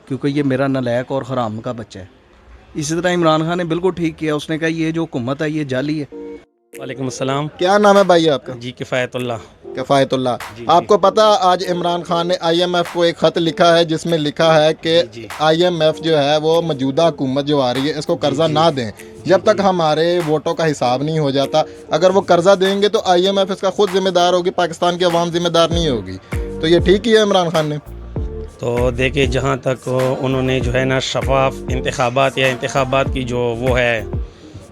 क्योंकि ये मेरा नालायक और हराम का बच्चा है। इसी तरह इमरान खान ने बिल्कुल ठीक किया, उसने कहा ये जो हुकूमत है ये जाली है। वालेकुम अस्सलाम। क्या नाम है भाई आपका? जी किफ़ायतुल्लाह। कफ़ायतुल्लाह। जी, आपको पता आज इमरान खान ने IMF को एक ख़त लिखा है जिसमें लिखा है कि जी। IMF जो है वो मौजूदा हुकूमत जो आ रही है इसको कर्जा ना दें जब तक हमारे वोटों का हिसाब नहीं हो जाता। अगर वो कर्जा देंगे तो IMF इसका खुद जिम्मेदार होगी, पाकिस्तान की आवाम जिम्मेदार नहीं होगी। तो ये ठीक ही है इमरान खान ने। तो देखिए, जहाँ तक उन्होंने जो है ना शफाफ इंतखाबात या इंतखाबात की जो वो है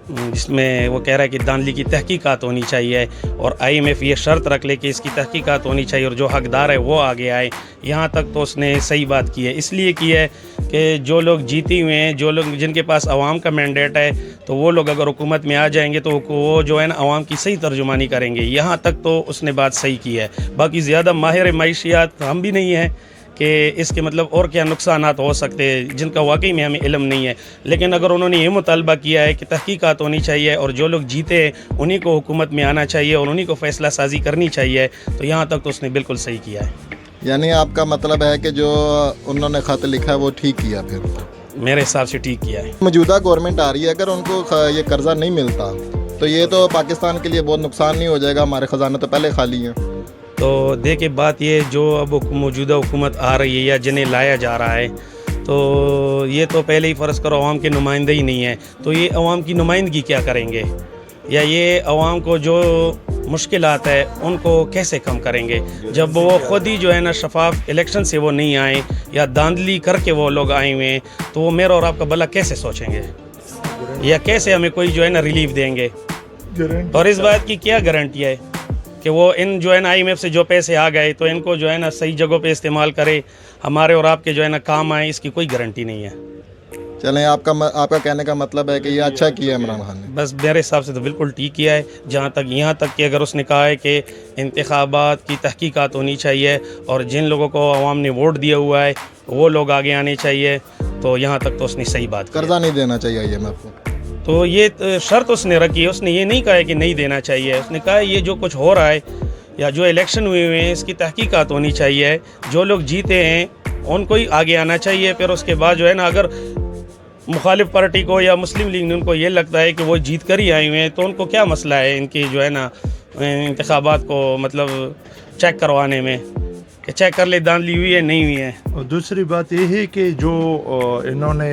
जिसमें वो कह रहा है कि धांधली की तहकीकात होनी चाहिए और IMF ये शर्त रख ले कि इसकी तहकीकात होनी चाहिए और जो हकदार है वो आगे आए, यहाँ तक तो उसने सही बात की है। इसलिए की है कि जो लोग जीते हुए हैं, जो लोग जिनके पास आवाम का मैंडेट है, तो वो लोग अगर हुकूमत में आ जाएंगे तो वो जो है ना आवाम की सही तर्जुमानी करेंगे। यहाँ तक तो उसने बात सही की है। बाकी ज़्यादा माहिर मैशियात हम भी नहीं हैं कि इसके मतलब और क्या नुकसानात हो सकते हैं जिनका वाकई में हमें इल्म नहीं है। लेकिन अगर उन्होंने ये मुतालबा किया है कि तहकीकात होनी चाहिए और जो लोग जीते हैं उन्हीं को हुकूमत में आना चाहिए और उन्हीं को फ़ैसला साजी करनी चाहिए, तो यहाँ तक तो उसने बिल्कुल सही किया है। यानी आपका मतलब है कि जो उन्होंने ख़त लिखा है वो ठीक किया? फिर मेरे हिसाब से ठीक किया है। मौजूदा गवर्नमेंट आ रही है, अगर उनको ये कर्जा नहीं मिलता तो ये तो पाकिस्तान के लिए बहुत नुकसान नहीं हो जाएगा? हमारे ख़जाने तो पहले खाली हैं। तो देखिए बात ये, जो अब मौजूदा हुकूमत आ रही है या जिन्हें लाया जा रहा है, तो ये तो पहले ही फ़र्ज़ करो अवाम के नुमाइंदे ही नहीं है, तो ये अवाम की नुमाइंदगी क्या करेंगे या ये अवाम को जो मुश्किलात है उनको कैसे कम करेंगे जब वो ख़ुद ही जो है ना शफाफ इलेक्शन से वो नहीं आए या धांधली करके वो लोग आए हुए हैं, तो वो मेरा और आपका भला कैसे सोचेंगे या कैसे हमें कोई जो है ना रिलीफ देंगे? और इस बात की क्या गारंटी है कि वो इन जो है ना IMF से जो पैसे आ गए तो इनको जो है ना सही जगहों पे इस्तेमाल करे, हमारे और आपके जो है ना काम आए, इसकी कोई गारंटी नहीं है। चलें, आपका कहने का मतलब है कि ये अच्छा किया इमरान खान ने? बस मेरे हिसाब से तो बिल्कुल ठीक किया है। जहाँ तक यहाँ तक कि अगर उसने कहा है कि इंतखाबात की तहकीकात होनी चाहिए और जिन लोगों को अवाम ने वोट दिया हुआ है वो लोग आगे आने चाहिए, तो यहाँ तक तो उसने सही बात की। कर्जा नहीं देना चाहिए IMF को? तो ये शर्त उसने रखी है। उसने ये नहीं कहा है कि नहीं देना चाहिए, उसने कहा है ये जो कुछ हो रहा है या जो इलेक्शन हुए हुए हैं इसकी तहकीकात होनी चाहिए, जो लोग जीते हैं उनको ही आगे आना चाहिए। फिर उसके बाद जो है ना अगर मुखालिफ पार्टी को या मुस्लिम लीग ने उनको ये लगता है कि वो जीत कर ही आए हुए हैं तो उनको क्या मसला है इनकी जो है ना इंतखाबात को मतलब चेक करवाने में कि चेक कर ले धांधली हुई है नहीं हुई है। और दूसरी बात ये है कि जो इन्होंने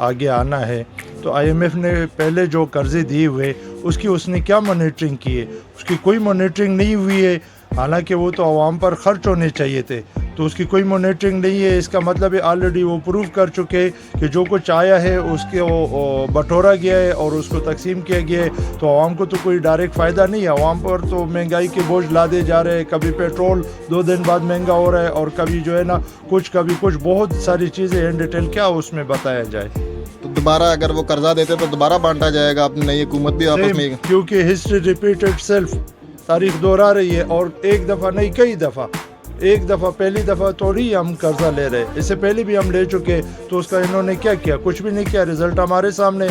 आगे आना है तो IMF ने पहले जो कर्जे दिए हुए उसकी उसने क्या मॉनिटरिंग की है? उसकी कोई मॉनिटरिंग नहीं हुई है। हालांकि वो तो आवाम पर खर्च होने चाहिए थे, तो उसकी कोई मॉनिटरिंग नहीं है। इसका मतलब है ऑलरेडी वो प्रूव कर चुके कि जो कुछ आया है उसके वो बटोरा गया है और उसको तकसीम किया गया है, तो आवाम को तो कोई डायरेक्ट फ़ायदा नहीं है। आवाम पर तो महंगाई के बोझ लादे जा रहे हैं, कभी पेट्रोल 2 दिन बाद महंगा हो रहा है और कभी जो है ना कभी कुछ बहुत सारी चीज़ें इन डिटेल क्या उसमें बताया जाए। तो दोबारा अगर वो कर्जा देते तो दोबारा बांटा जाएगा, अब नई हुकूमत भी आपस में? क्योंकि हिस्ट्री रिपीट इटसेल्फ, तारीख दोहरा रही है और एक दफ़ा नहीं कई दफ़ा। एक दफ़ा पहली दफ़ा थोड़ी हम कर्जा ले रहे, इससे पहले भी हम ले चुके, तो उसका इन्होंने क्या किया? कुछ भी नहीं किया। रिजल्ट हमारे सामने।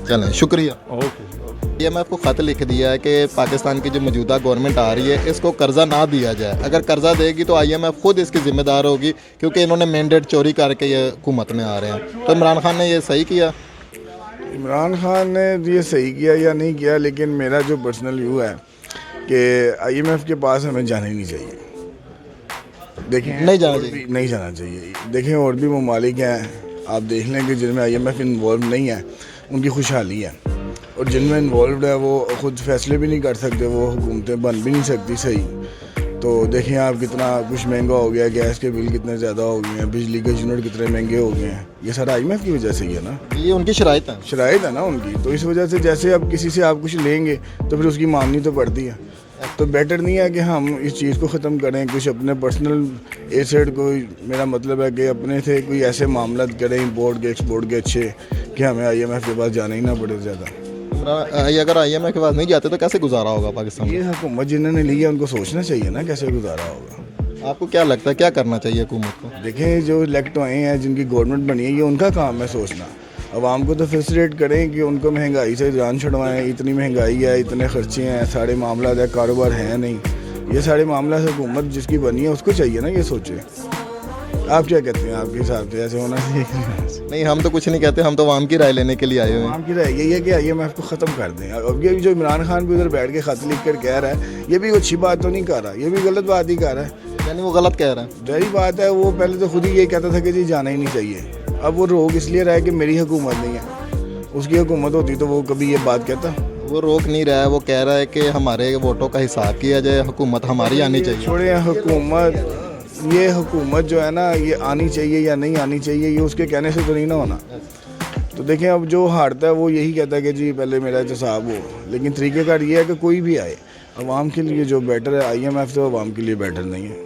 चलें, शुक्रिया। ओके। IMF को ख़त लिख दिया है कि पाकिस्तान की जो मौजूदा गवर्नमेंट आ रही है इसको कर्जा ना दिया जाए। अगर कर्जा देगी तो IMF खुद इसकी ज़िम्मेदार होगी क्योंकि इन्होंने मैंडेट चोरी करके ये हुकूमत में आ रहे हैं। तो इमरान खान ने ये सही किया? इमरान खान ने ये सही किया या नहीं किया, लेकिन मेरा जो पर्सनल व्यू है कि IMF के पास हमें जाना ही नहीं चाहिए। देखें, नहीं जाना चाहिए। देखें और भी ममालिक हैं, आप देख लें कि जिनमें IMF इन्वॉल्व नहीं है उनकी खुशहाली है, और जिनमें इन्वॉल्व है वो ख़ुद फैसले भी नहीं कर सकते, वो हुकूमतें बन भी नहीं सकती सही। तो देखें आप कितना कुछ महंगा हो गया, गैस के बिल कितने ज़्यादा हो गए हैं, बिजली के यूनिट कितने महंगे हो गए हैं। ये सारा IMF की वजह से ही है ना, ये उनकी शराइत है ना उनकी। तो इस वजह से जैसे अब किसी से आप कुछ लेंगे तो फिर उसकी माननी तो पड़ती है। तो बेटर नहीं है कि हम इस चीज़ को ख़त्म करें, कुछ अपने पर्सनल एसेट को, मेरा मतलब है कि अपने से कोई ऐसे मामला करें इंपोर्ट के एक्सपोर्ट के अच्छे कि हमें IMF के पास जाना ही ना पड़े ज़्यादा। अगर IMF के पास नहीं जाते तो कैसे गुजारा होगा पाकिस्तान? ये हुकूमत जिन्होंने ली है उनको सोचना चाहिए ना कैसे गुजारा होगा। आपको क्या लगता है क्या करना चाहिए हुकूमत को? देखें, जो इलेक्ट हुए हैं, जिनकी गवर्नमेंट बनी है, ये उनका काम है सोचना। आवाम को तो फैसिलिटेट करें कि उनको महंगाई से जान छुड़वाएं। इतनी महंगाई है, इतने खर्चे हैं, सारे मामला है, कारोबार है नहीं, ये सारे मामला से हुकूमत जिसकी बनी है उसको चाहिए ना ये सोचे। آپ کیا کہتے ہیں؟ آپ کے حساب سے ایسے ہونا چاہیے؟ نہیں ہم تو کچھ نہیں کہتے, ہم تو عوام کی رائے لینے کے لیے آئے ہوئے ہیں. عوام کی رائے یہی ہے کہ IMF کو ختم کر دیں. اب یہ جو عمران خان بھی ادھر بیٹھ کے خط لکھ کر کہہ رہا ہے, یہ بھی اچھی بات تو نہیں کر رہا, یہ بھی غلط بات ہی کر رہا ہے. یعنی وہ غلط کہہ رہا ہے. ظاہری بات ہے, وہ پہلے تو خود ہی یہ کہتا تھا کہ جی جانا ہی نہیں چاہیے. اب وہ روک اس لیے رہا ہے کہ میری حکومت نہیں ہے, اس کی حکومت ہوتی تو وہ کبھی یہ بات کہتا. وہ روک نہیں رہا ہے, وہ کہہ رہا ہے کہ ہمارے ووٹوں کا حساب کیا جائے, حکومت ہماری آنی چاہیے. چھوڑیں حکومت, یہ حکومت جو ہے نا یہ آنی چاہیے یا نہیں آنی چاہیے, یہ اس کے کہنے سے تو نہیں نہ ہونا. تو دیکھیں اب جو ہارتا ہے وہ یہی کہتا ہے کہ جی پہلے میرا احتساب ہو, لیکن طریقہ کار یہ ہے کہ کوئی بھی آئے عوام کے لیے جو بیٹر ہے. IMF تو عوام کے لیے بیٹر نہیں ہے.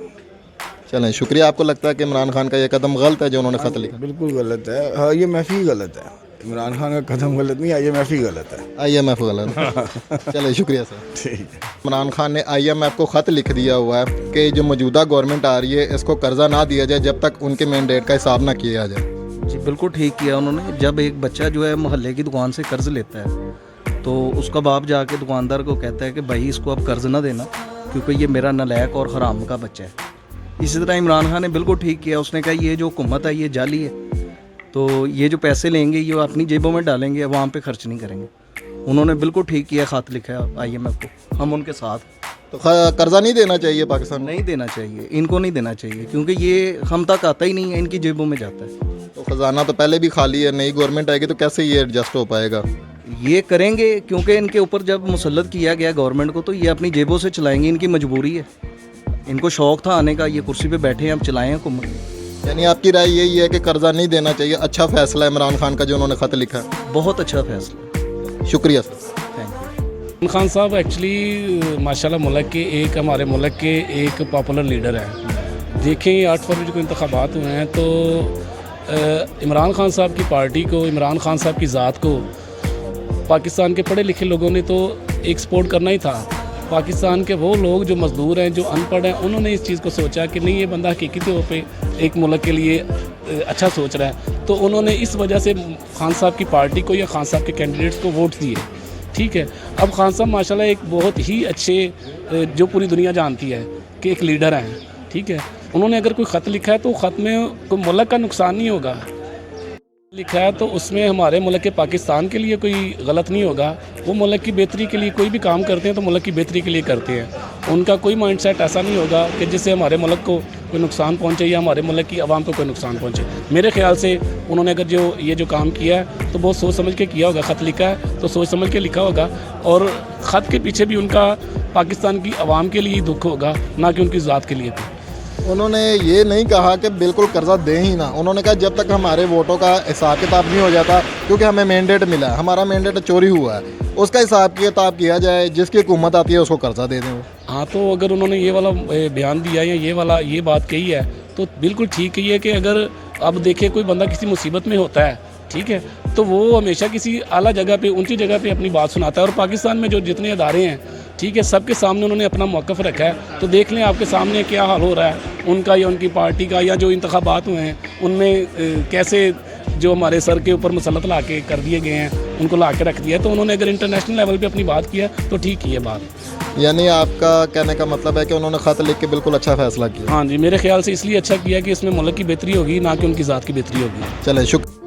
چلیں شکریہ. آپ کو لگتا ہے کہ عمران خان کا یہ قدم غلط ہے جو انہوں نے خط لکھا؟ بالکل غلط ہے. IMF ہی غلط ہے, عمران خان کا قدم غلط نہیں, IMF ہی غلط ہے. IMF غلط ہے. چلیں شکریہ سر. ٹھیک ہے. عمران خان نے IMF کو خط لکھ دیا ہوا ہے کہ جو موجودہ گورنمنٹ آ رہی ہے اس کو قرضہ نہ دیا جائے جب تک ان کے مینڈیٹ کا حساب نہ کیا جائے. جی بالکل ٹھیک کیا انہوں نے. جب ایک بچہ جو ہے محلے کی دکان سے قرض لیتا ہے تو اس کا باپ جا کے دکاندار کو کہتا ہے کہ بھائی اس کو اب قرض نہ دینا کیونکہ یہ میرا نالائق اور حرام کا بچہ ہے. اسی طرح عمران خان نے بالکل ٹھیک کیا. اس نے کہا یہ جو حکومت ہے یہ جعلی ہے, تو یہ جو پیسے لیں گے یہ اپنی جیبوں میں ڈالیں گے, عوام پہ خرچ نہیں کریں گے. انہوں نے بالکل ٹھیک کیا, خط لکھا IMF کو, ہم ان کے ساتھ. تو قرضہ نہیں دینا چاہیے پاکستان میں؟ نہیں دینا چاہیے, ان کو نہیں دینا چاہیے کیونکہ یہ ہم تک آتا ہی نہیں ہے, ان کی جیبوں میں جاتا ہے. تو خزانہ تو پہلے بھی خالی ہے, نئی گورنمنٹ آئے گی تو کیسے یہ ایڈجسٹ ہو پائے گا؟ یہ کریں گے کیونکہ ان کے اوپر جب مسلط کیا گیا گورنمنٹ کو تو یہ اپنی جیبوں سے چلائیں گے, ان کی مجبوری ہے. ان کو شوق تھا آنے کا, یہ کرسی پہ بیٹھے ہیں, اب چلائیں حکومت. یعنی آپ کی رائے یہی ہے کہ قرضہ نہیں دینا چاہیے. اچھا فیصلہ ہے عمران خان کا جو انہوں نے خط لکھا ہے. بہت اچھا فیصلہ. شکریہ sir. Thank you. Imran Khan صاحب ایکچولی ماشاءاللہ ملک کے ایک ہمارے ملک کے ایک پاپولر لیڈر ہیں. دیکھیں 8 فروری کو انتخابات ہوئے ہیں تو عمران خان صاحب کی پارٹی کو, عمران خان صاحب کی ذات کو پاکستان کے پڑھے لکھے لوگوں نے تو ایک سپورٹ کرنا ہی تھا. پاکستان کے وہ لوگ جو مزدور ہیں, جو ان پڑھ ہیں, انہوں نے اس چیز کو سوچا کہ نہیں یہ بندہ حقیقی طور پہ ایک ملک کے لیے اچھا سوچ رہا ہے, تو انہوں نے اس وجہ سے خان صاحب کی پارٹی کو یا خان صاحب کے کینڈیڈیٹس کو ووٹ دیے. ٹھیک ہے. اب خان صاحب ماشاءاللہ ایک بہت ہی اچھے, جو پوری دنیا جانتی ہے کہ ایک لیڈر ہیں. ٹھیک ہے. انہوں نے اگر کوئی خط لکھا ہے تو خط میں کوئی ملک کا نقصان نہیں ہوگا لکھا ہے, تو اس میں ہمارے ملک کے پاکستان کے لیے کوئی غلط نہیں ہوگا. وہ ملک کی بہتری کے لیے کوئی بھی کام کرتے ہیں تو ملک کی بہتری کے لیے کرتے ہیں. ان کا کوئی مائنڈ سیٹ ایسا نہیں ہوگا کہ جس سے ہمارے ملک کو کوئی نقصان پہنچے یا ہمارے ملک کی عوام کو کوئی نقصان پہنچے. میرے خیال سے انہوں نے اگر یہ جو کام کیا ہے تو بہت سوچ سمجھ کے کیا ہوگا. خط لکھا ہے تو سوچ سمجھ کے لکھا ہوگا, اور خط کے پیچھے بھی ان کا پاکستان کی عوام کے لیے دکھ ہوگا, نہ کہ ان کی ذات کے لیے. انہوں نے یہ نہیں کہا کہ بالکل قرضہ دیں ہی نہ. انہوں نے کہا جب تک ہمارے ووٹوں کا حساب کتاب نہیں ہو جاتا, کیونکہ ہمیں مینڈیٹ ملا ہے, ہمارا مینڈیٹ چوری ہوا ہے, اس کا حساب کتاب کیا جائے, جس کی حکومت آتی ہے اس کو قرضہ دے دیں. ہاں, تو اگر انہوں نے یہ والا بیان دیا یا یہ بات کہی ہے تو بالکل ٹھیک ہے. کہ اگر اب دیکھیں کوئی بندہ کسی مصیبت میں ہوتا ہے, ٹھیک ہے, تو وہ ہمیشہ کسی اعلیٰ جگہ پہ, اونچی جگہ پہ اپنی بات سناتا ہے. اور پاکستان میں جو جتنے ادارے ہیں, ٹھیک ہے, سب کے سامنے انہوں نے اپنا موقف رکھا ہے. تو دیکھ لیں آپ کے سامنے کیا حال ہو رہا ہے ان کا یا ان کی پارٹی کا, یا جو انتخابات ہوئے ہیں ان میں کیسے جو ہمارے سر کے اوپر مسلط لا کے کر دیے گئے ہیں ان کو لا کے رکھ دیا ہے. تو انہوں نے اگر انٹرنیشنل لیول پہ اپنی بات کیا تو ٹھیک ہی ہے بات. یعنی آپ کا کہنے کا مطلب ہے کہ انہوں نے خط لکھ کے بالکل اچھا فیصلہ کیا؟ ہاں جی, میرے خیال سے اس لیے اچھا کیا کہ اس میں ملک کی بہتری ہوگی, نہ کہ ان کی ذات کی بہتری ہوگی. چلیں شکریہ.